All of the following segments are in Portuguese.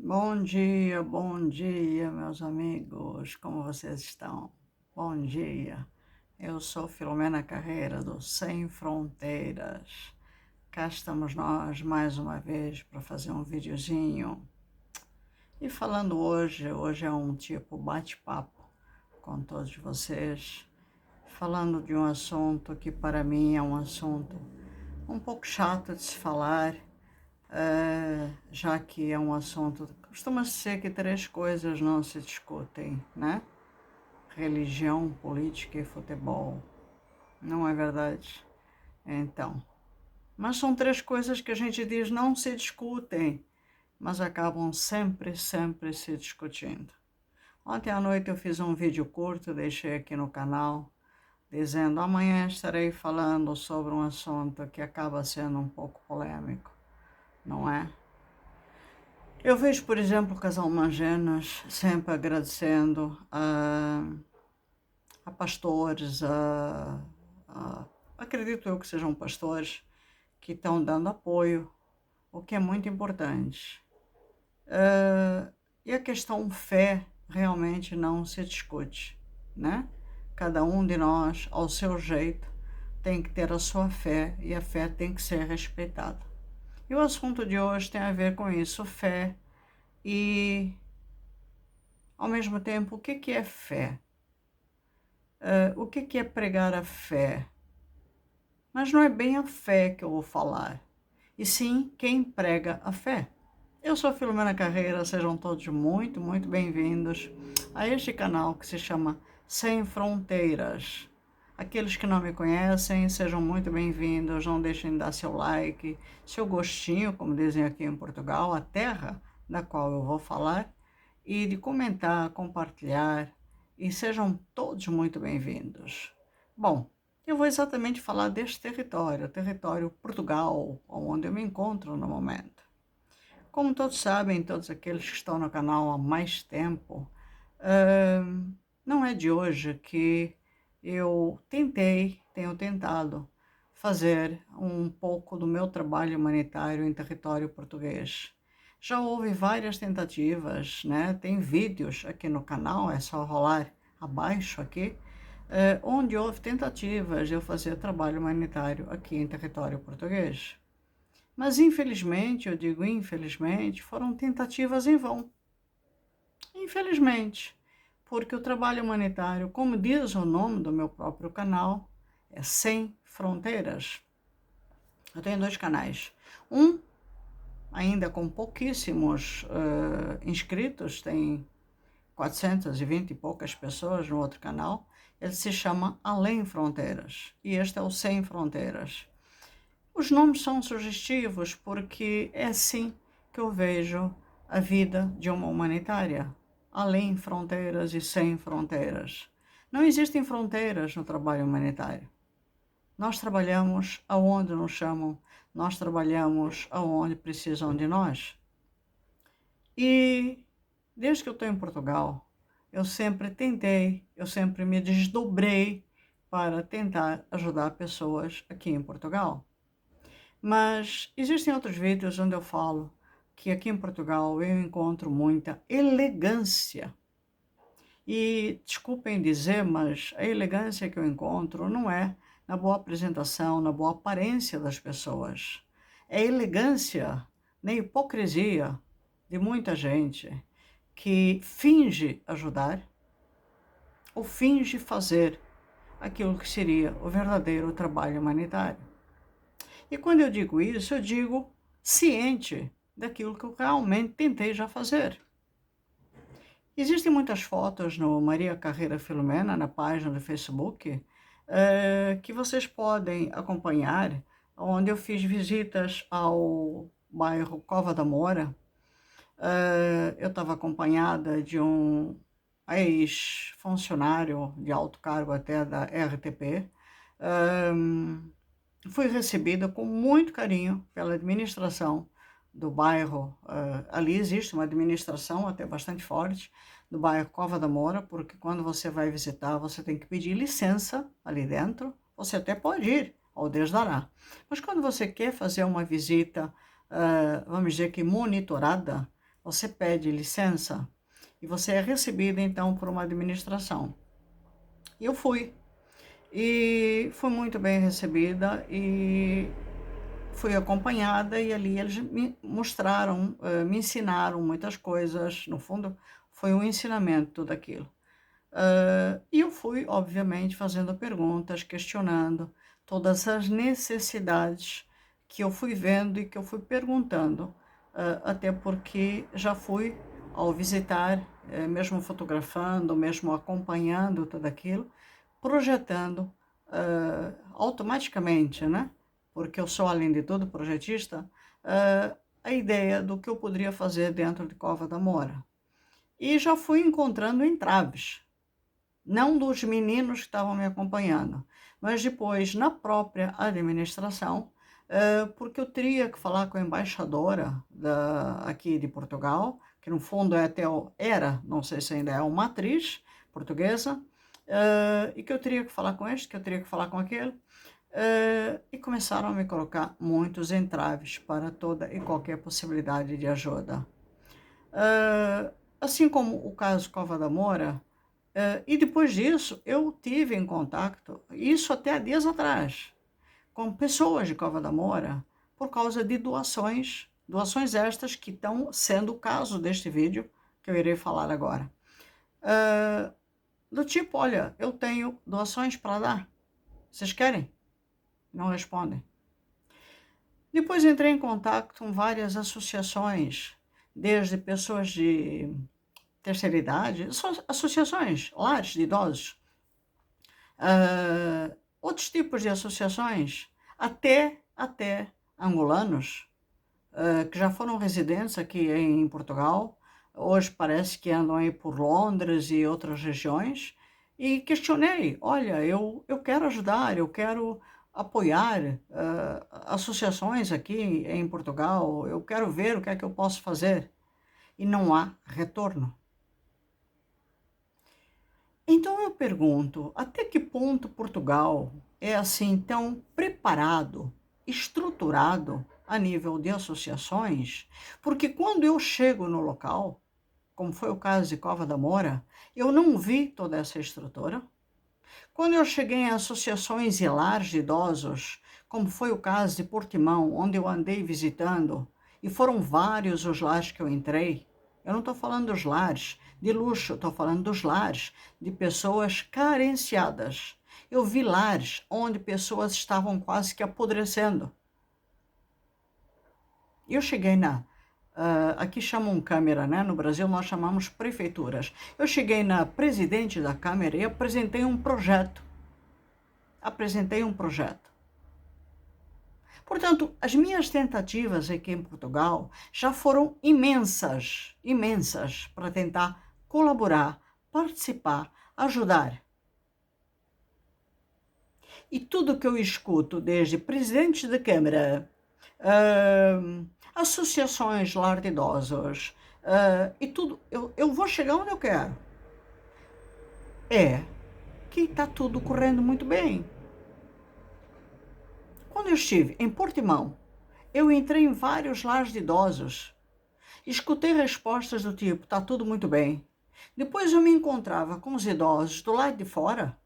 Bom dia, meus amigos, como vocês estão? Bom dia, eu sou Filomena Carreira do Sem Fronteiras. Cá estamos nós mais uma vez para fazer um videozinho. E falando hoje é um tipo bate-papo com todos vocês, falando de um assunto que para mim é um assunto um pouco chato de se falar, já que é um assunto, costuma ser que três coisas não se discutem, né? Religião, política e futebol. Não é verdade? Então, mas são três coisas que a gente diz não se discutem, mas acabam sempre se discutindo. Ontem à noite eu fiz um vídeo curto, deixei aqui no canal, dizendo amanhã estarei falando sobre um assunto que acaba sendo um pouco polêmico, não é? Eu vejo, por exemplo, o casal Mangenas sempre agradecendo a pastores, acredito eu que sejam pastores, que estão dando apoio, o que é muito importante. E a questão fé realmente não se discute, né? Cada um de nós, ao seu jeito, tem que ter a sua fé e a fé tem que ser respeitada. E o assunto de hoje tem a ver com isso, fé e, ao mesmo tempo, o que é fé? O que é pregar a fé? Mas não é bem a fé que eu vou falar, e sim quem prega a fé. Eu sou a Filomena Carreira, sejam todos muito bem-vindos a este canal que se chama Sem Fronteiras. Aqueles que não me conhecem, sejam muito bem-vindos, não deixem de dar seu like, seu gostinho, como dizem aqui em Portugal, a terra da qual eu vou falar, e de comentar, compartilhar, e sejam todos muito bem-vindos. Bom, eu vou exatamente falar deste território, o território Portugal, onde eu me encontro no momento. Como todos sabem, todos aqueles que estão no canal há mais tempo, não é de hoje que eu tenho tentado fazer um pouco do meu trabalho humanitário em território português. Já houve várias tentativas, né? Tem vídeos aqui no canal, é só rolar abaixo aqui, onde houve tentativas de eu fazer trabalho humanitário aqui em território português. Mas infelizmente, eu digo infelizmente, foram tentativas em vão. Infelizmente, porque o trabalho humanitário, como diz o nome do meu próprio canal, é Sem Fronteiras. Eu tenho dois canais. Um, ainda com pouquíssimos inscritos, tem 420 e poucas pessoas no outro canal. Ele se chama Além Fronteiras e este é o Sem Fronteiras. Os nomes são sugestivos porque é assim que eu vejo a vida de uma humanitária, além fronteiras e sem fronteiras. Não existem fronteiras no trabalho humanitário. Nós trabalhamos aonde nos chamam, nós trabalhamos aonde precisam de nós. E desde que eu estou em Portugal, eu sempre me desdobrei para tentar ajudar pessoas aqui em Portugal. Mas existem outros vídeos onde eu falo que aqui em Portugal eu encontro muita elegância. E desculpem dizer, mas a elegância que eu encontro não é na boa apresentação, na boa aparência das pessoas. É elegância na hipocrisia de muita gente que finge ajudar ou finge fazer aquilo que seria o verdadeiro trabalho humanitário. E quando eu digo isso, eu digo ciente daquilo que eu realmente tentei já fazer. Existem muitas fotos no Maria Carreira Filomena, na página do Facebook, que vocês podem acompanhar, onde eu fiz visitas ao bairro Cova da Moura. Eu estava acompanhada de um ex-funcionário de alto cargo até da RTP. Fui recebida com muito carinho pela administração do bairro. Ali existe uma administração até bastante forte do bairro Cova da Moura, porque quando você vai visitar, você tem que pedir licença ali dentro. Você até pode ir ao Deus dará. Mas quando você quer fazer uma visita, vamos dizer que monitorada, você pede licença e você é recebida então por uma administração. E eu fui. E fui muito bem recebida e fui acompanhada, e ali eles me mostraram, me ensinaram muitas coisas. No fundo, foi um ensinamento tudo aquilo. E eu fui, obviamente, fazendo perguntas, questionando todas as necessidades que eu fui vendo e que eu fui perguntando, até porque já fui ao visitar, mesmo fotografando, mesmo acompanhando tudo aquilo, projetando automaticamente, né? Porque eu sou, além de tudo, projetista, a ideia do que eu poderia fazer dentro de Cova da Moura. E já fui encontrando entraves, não dos meninos que estavam me acompanhando, mas depois na própria administração, porque eu teria que falar com a embaixadora aqui de Portugal, que no fundo era, não sei se ainda é uma atriz portuguesa, e que eu teria que falar com este, que eu teria que falar com aquele, e começaram a me colocar muitos entraves para toda e qualquer possibilidade de ajuda. Assim como o caso Cova da Moura, e depois disso, eu tive em contato, isso até há dias atrás, com pessoas de Cova da Moura, por causa de doações estas que estão sendo o caso deste vídeo, que eu irei falar agora. Do tipo, olha, eu tenho doações para dar, vocês querem? Não respondem. Depois entrei em contato com várias associações, desde pessoas de terceira idade, associações, lares de idosos, outros tipos de associações, até angolanos, que já foram residentes aqui em Portugal, hoje parece que andam aí por Londres e outras regiões, e questionei, olha, eu quero ajudar, eu quero apoiar associações aqui em Portugal, eu quero ver o que é que eu posso fazer, e não há retorno. Então eu pergunto, até que ponto Portugal é assim tão preparado, estruturado a nível de associações? Porque quando eu chego no local, como foi o caso de Cova da Moura, eu não vi toda essa estrutura. Quando eu cheguei em associações e lares de idosos, como foi o caso de Portimão, onde eu andei visitando, e foram vários os lares que eu entrei, eu não estou falando dos lares de luxo, estou falando dos lares de pessoas carenciadas. Eu vi lares onde pessoas estavam quase que apodrecendo. Eu cheguei aqui chamam Câmara, né? No Brasil nós chamamos prefeituras. Eu cheguei na presidente da Câmara e apresentei um projeto. Portanto, as minhas tentativas aqui em Portugal já foram imensas para tentar colaborar, participar, ajudar. E tudo que eu escuto, desde presidentes de Câmara, associações lar de idosos, e tudo, eu vou chegar onde eu quero. É que está tudo correndo muito bem. Quando eu estive em Portimão, eu entrei em vários lares de idosos, escutei respostas do tipo, está tudo muito bem. Depois eu me encontrava com os idosos do lado de fora.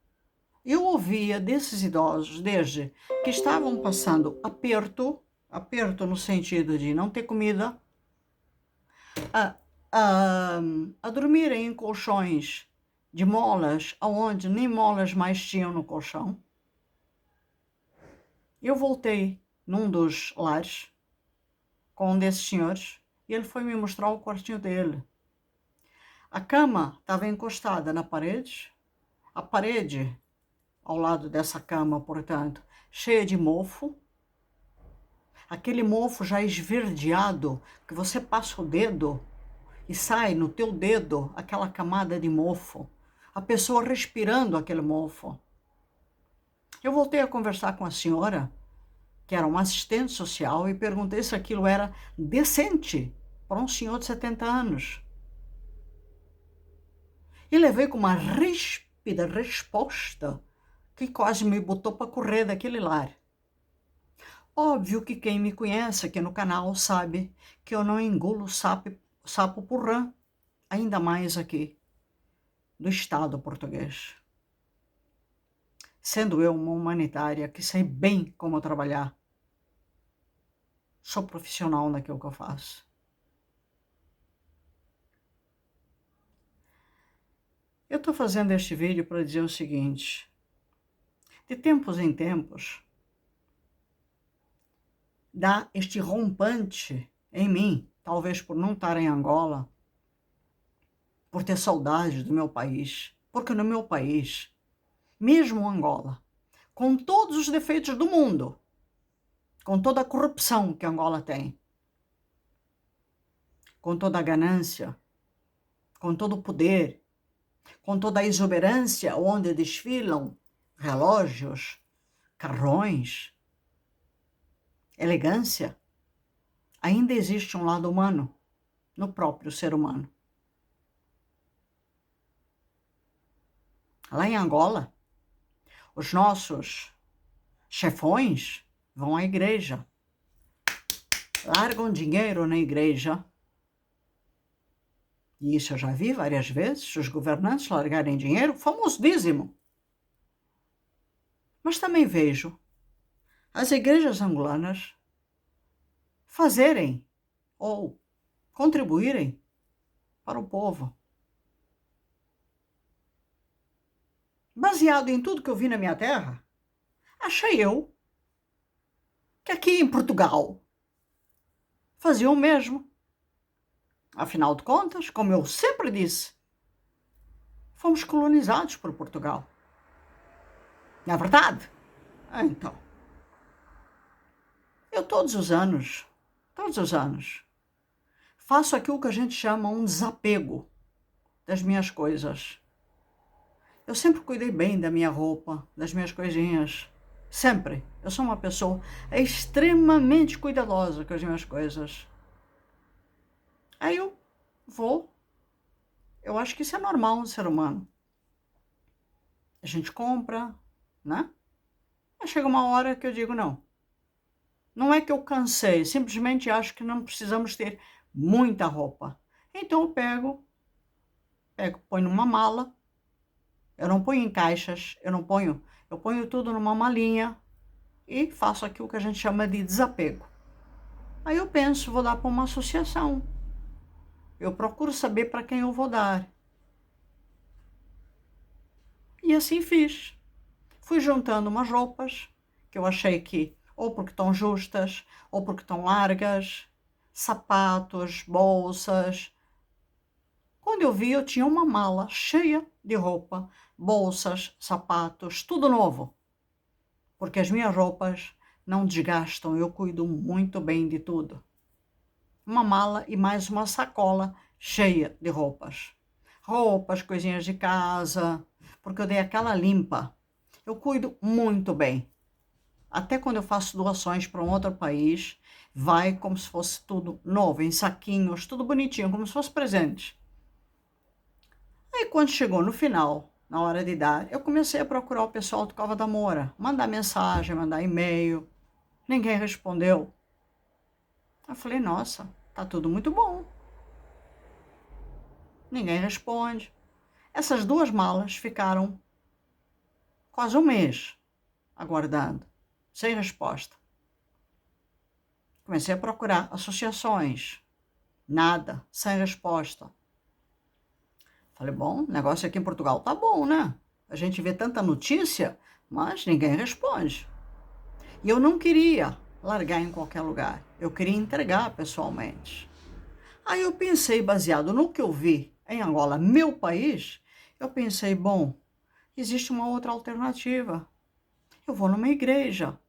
Eu ouvia desses idosos, desde que estavam passando aperto no sentido de não ter comida, a dormirem em colchões de molas, onde nem molas mais tinham no colchão. Eu voltei num dos lares com um desses senhores e ele foi me mostrar o quartinho dele. A cama estava encostada na parede, a parede ao lado dessa cama, portanto, cheia de mofo, aquele mofo já esverdeado, que você passa o dedo e sai no teu dedo aquela camada de mofo, a pessoa respirando aquele mofo. Eu voltei a conversar com a senhora, que era uma assistente social, e perguntei se aquilo era decente para um senhor de 70 anos. E levei com uma ríspida resposta que quase me botou para correr daquele lar. Óbvio que quem me conhece aqui no canal sabe que eu não engulo Sapopurã, ainda mais aqui, do Estado português. Sendo eu uma humanitária que sei bem como trabalhar, sou profissional naquilo que eu faço. Eu estou fazendo este vídeo para dizer o seguinte: de tempos em tempos, dá este rompante em mim, talvez por não estar em Angola, por ter saudade do meu país, porque no meu país, mesmo Angola, com todos os defeitos do mundo, com toda a corrupção que Angola tem, com toda a ganância, com todo o poder, com toda a exuberância onde desfilam relógios, carrões, elegância, ainda existe um lado humano no próprio ser humano. Lá em Angola, os nossos chefões vão à igreja, largam dinheiro na igreja. E isso eu já vi várias vezes, os governantes largarem dinheiro, famoso dízimo. Mas também vejo as igrejas angolanas fazerem ou contribuírem para o povo. Baseado em tudo que eu vi na minha terra, achei eu que aqui em Portugal faziam o mesmo. Afinal de contas, como eu sempre disse, fomos colonizados por Portugal. Não é verdade? Então, eu todos os anos, faço aquilo que a gente chama um desapego das minhas coisas. Eu sempre cuidei bem da minha roupa, das minhas coisinhas. Sempre. Eu sou uma pessoa extremamente cuidadosa com as minhas coisas. Aí eu vou. Eu acho que isso é normal no ser humano. A gente compra, né? Aí chega uma hora que eu digo, não. Não é que eu cansei, simplesmente acho que não precisamos ter muita roupa. Então eu pego, põe numa mala. Eu não ponho em caixas, eu ponho tudo numa malinha e faço aquilo que a gente chama de desapego. Aí eu penso, vou dar para uma associação. Eu procuro saber para quem eu vou dar. E assim fiz. Fui juntando umas roupas que eu achei que, ou porque estão justas, ou porque estão largas, sapatos, bolsas. Quando eu vi, eu tinha uma mala cheia de roupa, bolsas, sapatos, tudo novo. Porque as minhas roupas não desgastam, eu cuido muito bem de tudo. Uma mala e mais uma sacola cheia de roupas. Roupas, coisinhas de casa, porque eu dei aquela limpa. Eu cuido muito bem. Até quando eu faço doações para um outro país, vai como se fosse tudo novo, em saquinhos, tudo bonitinho, como se fosse presente. Aí quando chegou no final, na hora de dar, eu comecei a procurar o pessoal do Cova da Moura, mandar mensagem, mandar e-mail. Ninguém respondeu. Eu falei, nossa, tá tudo muito bom. Ninguém responde. Essas duas malas ficaram quase um mês aguardando, sem resposta. Comecei a procurar associações. Nada, sem resposta. Falei, bom, o negócio aqui em Portugal tá bom, né? A gente vê tanta notícia, mas ninguém responde. E eu não queria largar em qualquer lugar. Eu queria entregar pessoalmente. Aí eu pensei, baseado no que eu vi em Angola, meu país, eu pensei, bom, existe uma outra alternativa. Eu vou numa igreja.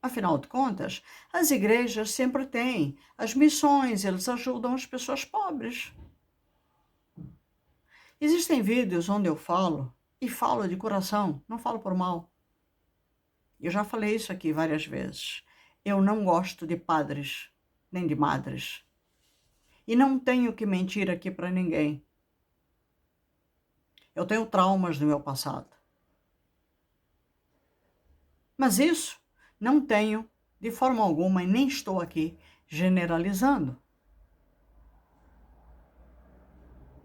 Afinal de contas, as igrejas sempre têm as missões, eles ajudam as pessoas pobres. Existem vídeos onde eu falo, e falo de coração, não falo por mal. Eu já falei isso aqui várias vezes. Eu não gosto de padres, nem de madres. E não tenho que mentir aqui para ninguém. Eu tenho traumas do meu passado. Mas isso não tenho de forma alguma e nem estou aqui generalizando.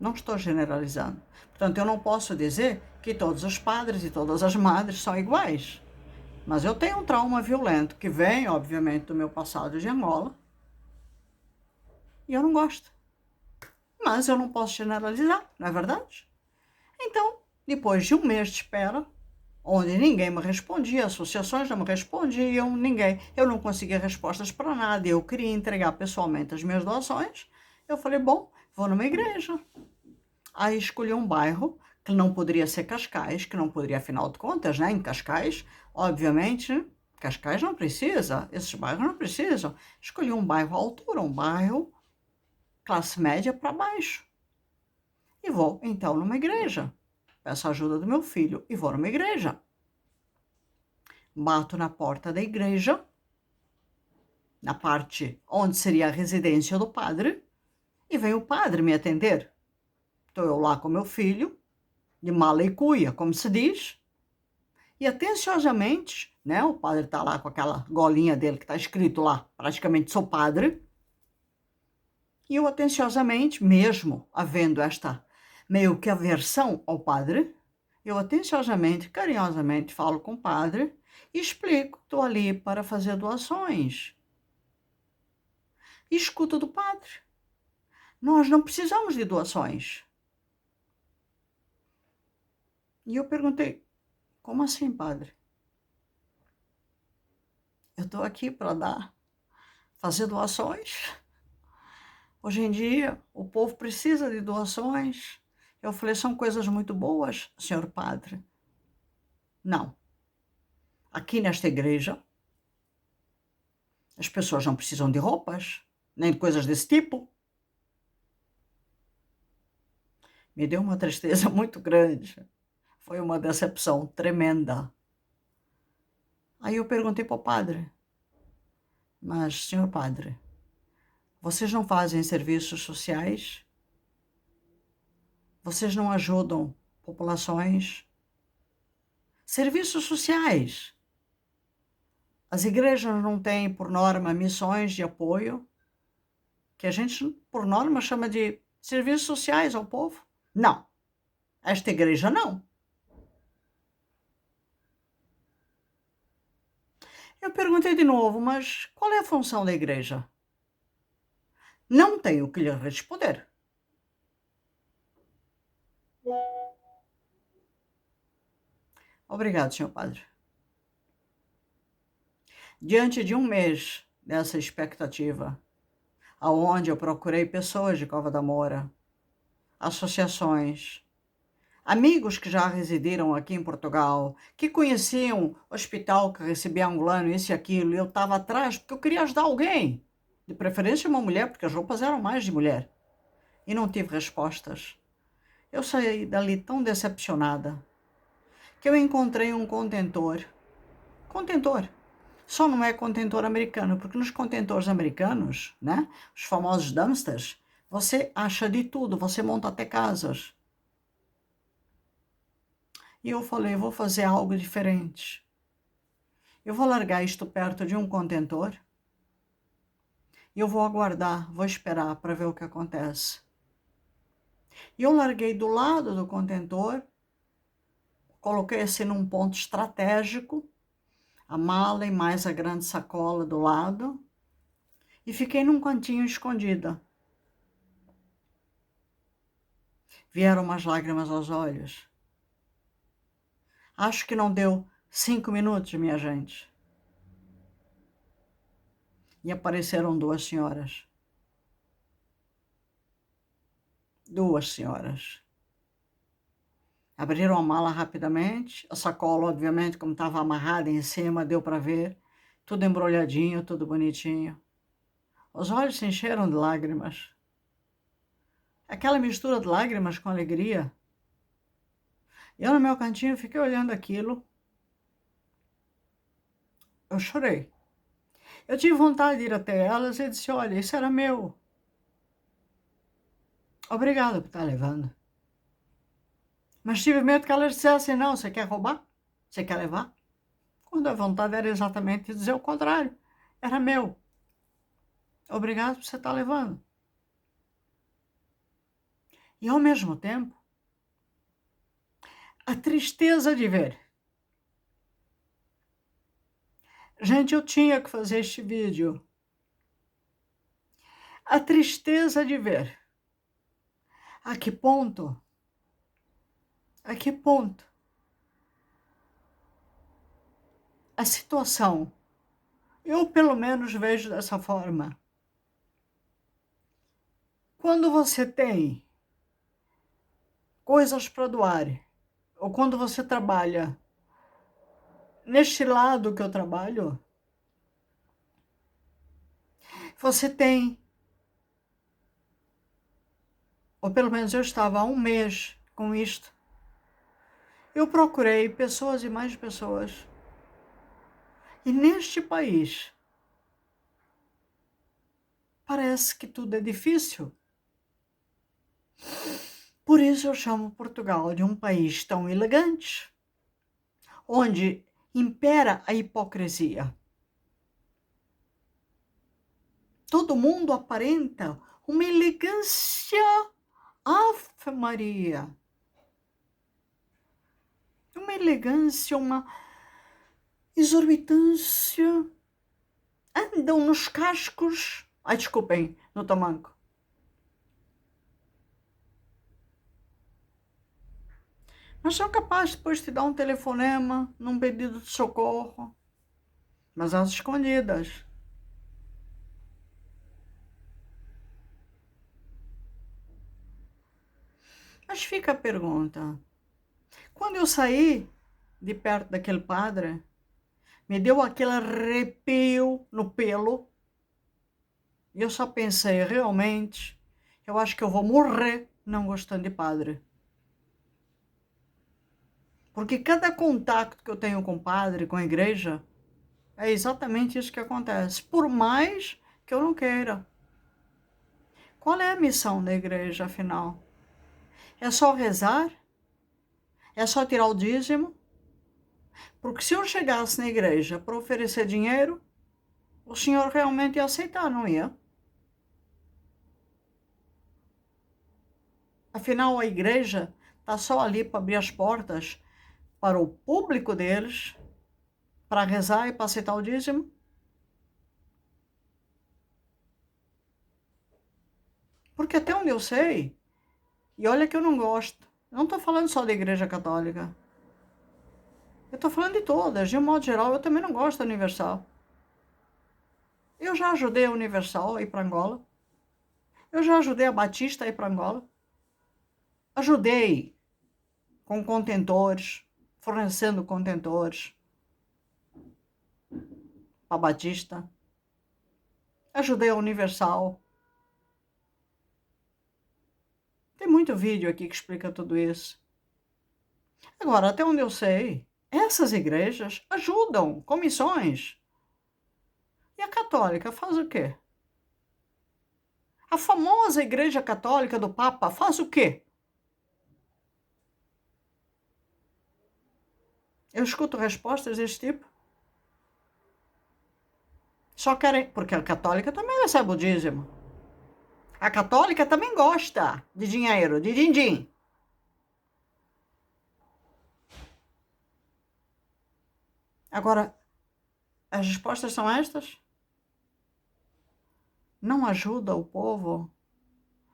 Não estou generalizando. Portanto, eu não posso dizer que todos os padres e todas as madres são iguais. Mas eu tenho um trauma violento que vem, obviamente, do meu passado de Angola. E eu não gosto. Mas eu não posso generalizar, não é verdade? Então, depois de um mês de espera, onde ninguém me respondia, associações não me respondiam, ninguém, eu não conseguia respostas para nada, eu queria entregar pessoalmente as minhas doações, eu falei, bom, vou numa igreja. Aí escolhi um bairro que não poderia ser Cascais, que não poderia, afinal de contas, né, em Cascais, obviamente, Cascais não precisa, esses bairros não precisam. Escolhi um bairro à altura, um bairro classe média para baixo. E vou, então, numa igreja. Peço a ajuda do meu filho e vou numa igreja. Bato na porta da igreja, na parte onde seria a residência do padre, e vem o padre me atender. Estou eu lá com meu filho, de mala e cuia, como se diz, e atenciosamente, né, o padre está lá com aquela golinha dele que está escrito lá, praticamente sou padre, e eu atenciosamente, mesmo havendo esta meio que aversão ao padre, eu atenciosamente, carinhosamente falo com o padre e explico, estou ali para fazer doações. E escuto do padre. Nós não precisamos de doações. E eu perguntei, como assim, padre? Eu estou aqui para fazer doações. Hoje em dia, o povo precisa de doações. Eu falei, são coisas muito boas, senhor padre. Não. Aqui nesta igreja, as pessoas não precisam de roupas, nem de coisas desse tipo. Me deu uma tristeza muito grande. Foi uma decepção tremenda. Aí eu perguntei para o padre, mas, senhor padre, vocês não fazem serviços sociais? Vocês não ajudam populações? Serviços sociais. As igrejas não têm, por norma, missões de apoio, que a gente, por norma, chama de serviços sociais ao povo? Não. Esta igreja não. Eu perguntei de novo, mas qual é a função da igreja? Não tenho o que lhe responder. Obrigado, senhor padre. Diante de um mês dessa expectativa, aonde eu procurei pessoas de Cova da Moura, associações, amigos que já residiram aqui em Portugal, que conheciam o hospital que recebia angolano, isso e aquilo, e eu estava atrás porque eu queria ajudar alguém, de preferência uma mulher, porque as roupas eram mais de mulher, e não tive respostas. Eu saí dali tão decepcionada que eu encontrei um contentor. Contentor. Só não é contentor americano, porque nos contentores americanos, né, os famosos dumpsters, você acha de tudo, você monta até casas. E eu falei, vou fazer algo diferente. Eu vou largar isto perto de um contentor e eu vou aguardar, vou esperar para ver o que acontece. E eu larguei do lado do contentor, coloquei assim num ponto estratégico, a mala e mais a grande sacola do lado, e fiquei num cantinho escondida. Vieram umas lágrimas aos olhos. Acho que não deu 5 minutos, minha gente. E apareceram duas senhoras. Duas senhoras. Abriram a mala rapidamente, a sacola, obviamente, como estava amarrada em cima, deu para ver, tudo embrulhadinho, tudo bonitinho. Os olhos se encheram de lágrimas. Aquela mistura de lágrimas com alegria. Eu, no meu cantinho, fiquei olhando aquilo. Eu chorei. Eu tive vontade de ir até elas e disse, olha, isso era meu. Obrigado por estar levando. Mas tive medo que elas dissessem, não, você quer roubar? Você quer levar? Quando a vontade era exatamente dizer o contrário. Era meu. Obrigado por você estar levando. E, ao mesmo tempo, a tristeza de ver. Gente, eu tinha que fazer este vídeo. A tristeza de ver. A que ponto? A que ponto? A situação, eu pelo menos vejo dessa forma. Quando você tem coisas para doar, ou quando você trabalha neste lado que eu trabalho, você tem, ou pelo menos eu estava há um mês com isto, eu procurei pessoas e mais pessoas. E neste país, parece que tudo é difícil. Por isso eu chamo Portugal de um país tão elegante, onde impera a hipocrisia. Todo mundo aparenta uma elegância. Ave Maria! Uma elegância, uma exorbitância. Andam nos cascos. Ai, desculpem, no tamanco. Mas são capazes depois de te dar um telefonema, num pedido de socorro. Mas às escondidas. Mas fica a pergunta. Quando eu saí de perto daquele padre, me deu aquele arrepio no pelo. E eu só pensei, realmente, eu acho que eu vou morrer não gostando de padre. Porque cada contato que eu tenho com padre, com a igreja, é exatamente isso que acontece. Por mais que eu não queira. Qual é a missão da igreja, afinal? É só rezar? É só tirar o dízimo? Porque se eu chegasse na igreja para oferecer dinheiro, o senhor realmente ia aceitar, não ia? Afinal, a igreja está só ali para abrir as portas para o público deles, para rezar e para aceitar o dízimo. Porque até onde eu sei, e olha que eu não gosto, eu não estou falando só da igreja católica. Eu estou falando de todas, de um modo geral, eu também não gosto da Universal. Eu já ajudei a Universal a ir para Angola. Eu já ajudei a Batista a ir para Angola. Ajudei com contentores, fornecendo contentores para Batista. Ajudei a Universal. Tem muito vídeo aqui que explica tudo isso. Agora, até onde eu sei, essas igrejas ajudam com missões. E a católica faz o quê? A famosa igreja católica do Papa faz o quê? Eu escuto respostas desse tipo. Só querem, porque a católica também recebe o dízimo. A católica também gosta de dinheiro, de din-din. Agora, as respostas são estas? Não ajuda o povo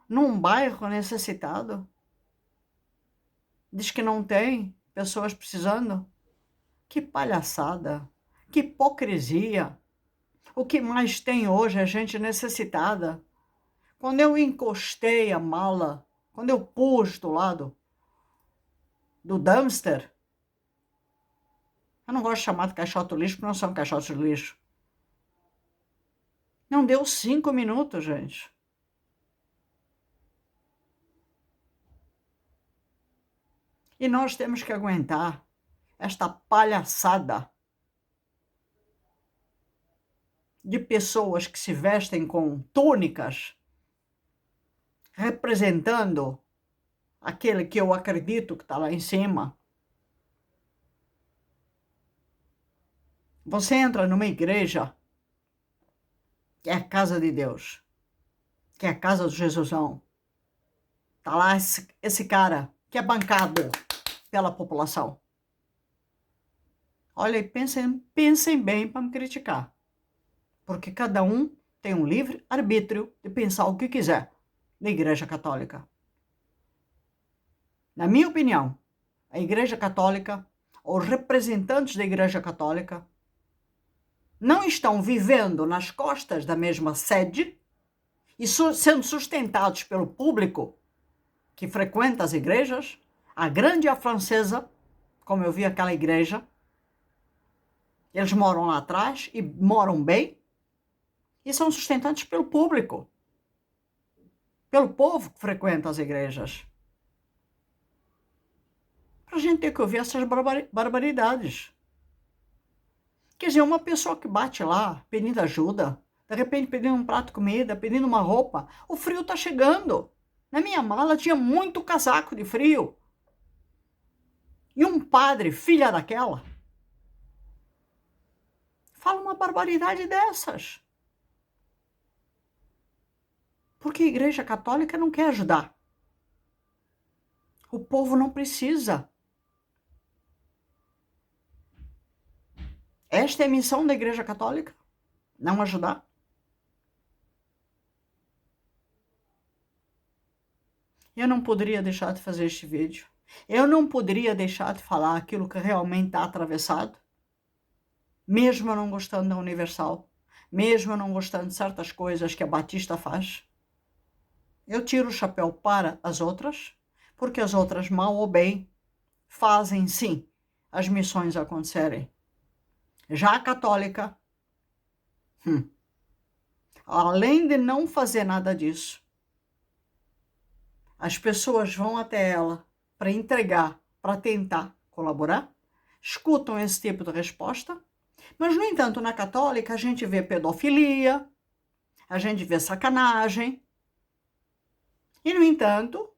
num bairro necessitado? Diz que não tem pessoas precisando? Que palhaçada, que hipocrisia. O que mais tem hoje é gente necessitada. Quando eu encostei a mala, quando eu pus do lado do dumpster, eu não gosto de chamar de caixote lixo, porque não são caixotes de lixo. Não deu 5 minutos, gente. E nós temos que aguentar esta palhaçada de pessoas que se vestem com túnicas, representando aquele que eu acredito que está lá em cima. Você entra numa igreja, que é a casa de Deus, que é a casa do Jesusão. Tá lá esse cara que é bancado pela população. Olha, e pensem bem para me criticar. Porque cada um tem um livre arbítrio de pensar o que quiser na Igreja Católica. Na minha opinião, a Igreja Católica, os representantes da Igreja Católica, não estão vivendo nas costas da mesma sede e sendo sustentados pelo público que frequenta as igrejas, a grande e a francesa, como eu vi aquela igreja. Eles moram lá atrás e moram bem e são sustentados pelo público, pelo povo que frequenta as igrejas. Para a gente ter que ouvir essas barbaridades. Quer dizer, uma pessoa que bate lá pedindo ajuda, de repente pedindo um prato de comida, pedindo uma roupa, o frio está chegando. Na minha mala tinha muito casaco de frio. E um padre, filha daquela, fala uma barbaridade dessas. Porque a Igreja Católica não quer ajudar. O povo não precisa. Esta é a missão da Igreja Católica? Não ajudar? Eu não poderia deixar de fazer este vídeo. Eu não poderia deixar de falar aquilo que realmente está atravessado. Mesmo eu não gostando da Universal. Mesmo eu não gostando de certas coisas que a Batista faz. Eu tiro o chapéu para as outras, porque as outras, mal ou bem, fazem sim as missões acontecerem. Já a católica, além de não fazer nada disso, as pessoas vão até ela para entregar, para tentar colaborar, escutam esse tipo de resposta, mas, no entanto, na católica a gente vê pedofilia, a gente vê sacanagem, e, no entanto,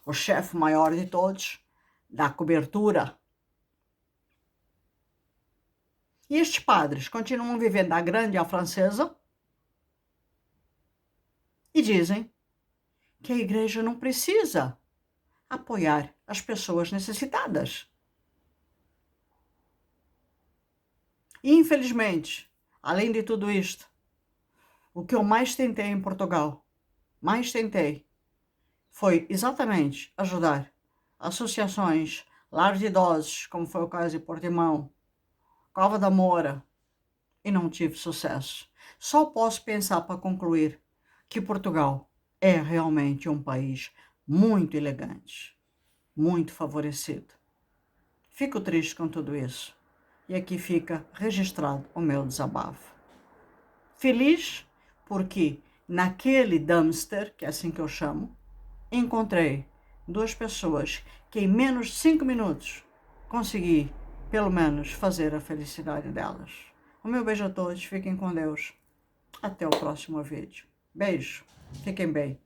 o chefe maior de todos dá cobertura. E estes padres continuam vivendo a grande e a francesa e dizem que a igreja não precisa apoiar as pessoas necessitadas. E, infelizmente, além de tudo isto, o que eu mais tentei em Portugal, foi exatamente ajudar associações, lar de idosos, como foi o caso de Portimão, Cova da Moura, e não tive sucesso. Só posso pensar, para concluir, que Portugal é realmente um país muito elegante, muito favorecido. Fico triste com tudo isso. E aqui fica registrado o meu desabafo. Feliz porque naquele dumpster, que é assim que eu chamo, encontrei 2 pessoas que em menos de 5 minutos consegui, pelo menos, fazer a felicidade delas. O meu beijo a todos, fiquem com Deus. Até o próximo vídeo. Beijo, fiquem bem.